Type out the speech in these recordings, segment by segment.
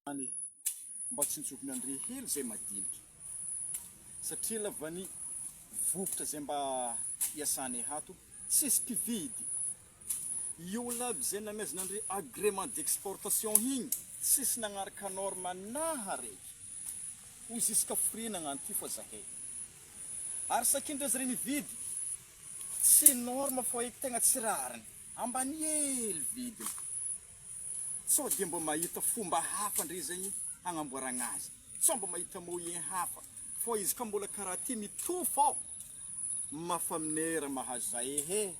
Ani mba tsy nitsokony andre hely zay madinika satria lavany vokatra zay mba iasany hato tsisy mpividy io laby zay namezana andre agrément d'exportation higny tsisy nagnaraka norme naha reky ho jusqu'à fruit nagnano ty fa zahay ary sakindreo zay nividy tsy norme fo eky tegna tsy rariny ambany hely vidiny so dia mba mahita fomba hafa ndre zegny hagnamboaragna azy so mba mahita moyen hafa fo izy ka mbola karaha ty mito fao mafaminera mahazo zay he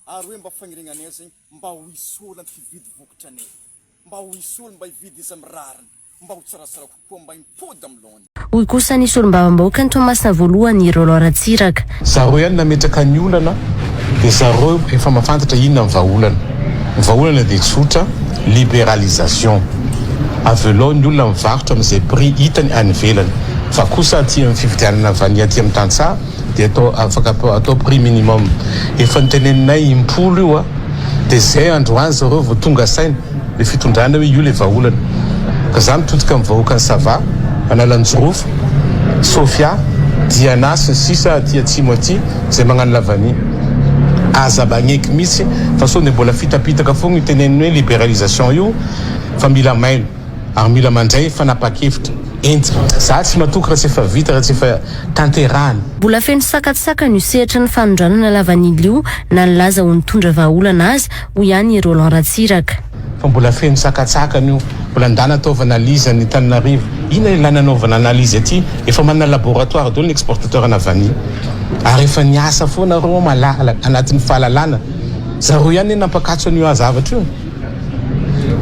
ary hoe mba fanirignanay zegny mba ho isolo ampividy vokatra anay mba ho isolo mba hividy izy amin'ny rariny mba ho tsaratsara kokoa mba impody amilony hoy kosa nisy olombavambahoaka ny Tomasina voalohany Rajoelina Ratsiraka zareo ihany nametraka ny olana dia zareo efa mahafantatra inona ny vahaolana dia tsotra libéralisation avelao ny olona mivarotra amin'izay prix hitany any ivelany fa kosa aty amin'ny fividianana vanille aty amin'ny tantsaha dia atao prix minimum efa niteneninay impolo io a dia zay androany zareo vao tonga saina le fitondrana hoe io le vahaolana ka za mitodika amin'ny vahoaka ny sava analanjorofo Sofia Diana sy ny sisa aty atsimo aty zay magnano lavani aza bagneky mitsy fa so ne mbola fitapitaka fogna iteneniny hoe libéralisation io fa mila mailo ary mila mandray fanapa-kevitra entina za tsy matoky raha tsy efa vita raha tsy efa tanterahany mbola feno sakatsaka ny sehatra ny fanondranana lavanily io na nilaza ho nitondra vahaolana azy ho ihany Rajoelina Ratsiraka fa mbola feno sakatsakany io mbola ndana ataovana analizy ny Tananarivo ina ilana anaovana analizy aty efa manana laboratoire dolo ny exportateur na vanille ary efa niasa foana reo malala anatin'ny fahalalana zareo ihany nampakatso an'io azavatra io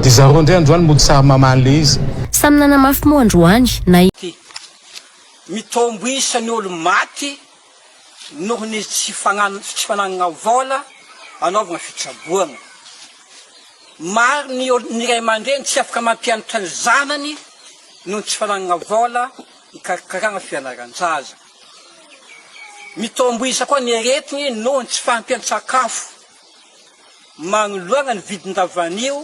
dia zareo indray androany mody sary mamany le izy samy nanamafy moa androany na mitombo isany olo maty noho ny tsy fanagnana vola anaovana fitsaboana maro ny ray aman-dreny tsy afaka mampianatra ny zanany noho tsy fanagnana vola ikarakarana fianaran-jaza mitombo isa koa ny aretigny noho ny tsy fampian-tsakafo magnoloana ny vidin-davanio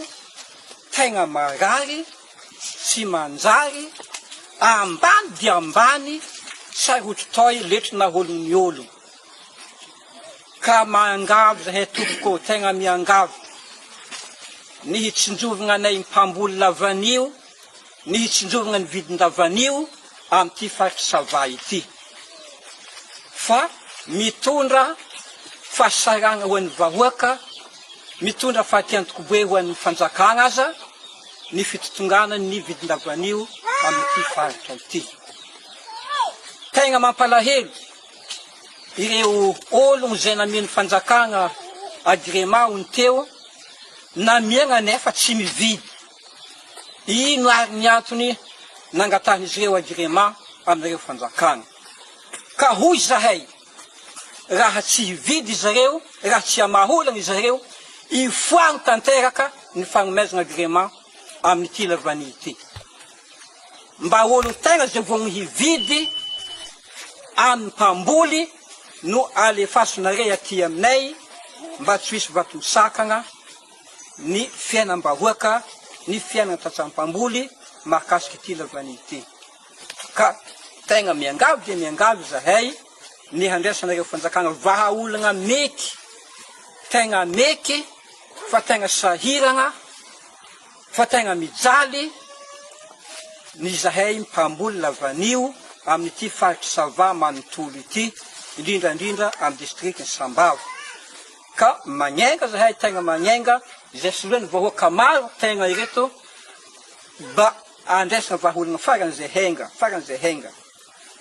tegna marary tsy manjary ambany dia ambany saroto toy letry na olony olo ka mangavo zahay tompoko tegna miangavo ny hitsinjovagna anay mpamboly lavanio ny hitsinjovagna ny vidin-davanio amin'ity faritry sava ity fa mitondra fahasaragna ho an'ny vahoaka mitondra fahatiantokobe ho an'ny fanjakagna aza ny fitotongana ny vidin-davanio amin'ity faritra ity tegna mampalahelo ireo ologno zay nameny fanjakagna agrément ny teo na miagna nefa tsy mividy ino ary ny antony nangatan'izy ireo agrément amin'ireo fanjakagna ka hoy zahay raha tsy hividy zareo raha tsy amaholagna zareo ifoagno tanteraka ny fagnomezana agrément amin'ity lavani ity mba olo tegna zay vao hividy amin'ny mpamboly no alefasonare aty aminay mba tsy hisy vatomosakagna ny fiainam-bahoaka ny fiainana tratsampamboly mahakasiky ity lavani ity ka tegna miangavo dia miangavo zahay ny handraisanareo fanjakagna vahaolagna meky tegna meky fa tegna sahiragna fa tegna mijaly ny zahay mpamboly lavanio amin'ity faritry sava manontolo ity indrindrandrindra amin'ny district ny Sambava ka magnenga zahay tegna magnenga izay soloany vahoaka maro tegna ireto mba andraisana vahaolagna faran'izay henga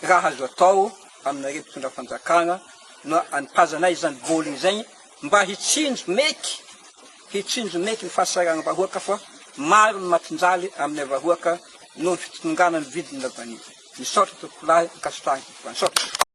raha azo atao aminareo mpitondra fanjakagna no anipazanay izany boliny zay mba hitsinjo meky ny fahasaragna vahoaka fa maro ny matinjaly amin'ny vahoaka noho ny fitongana ny vidiny lavani misaotra tompolahy mikasitrahany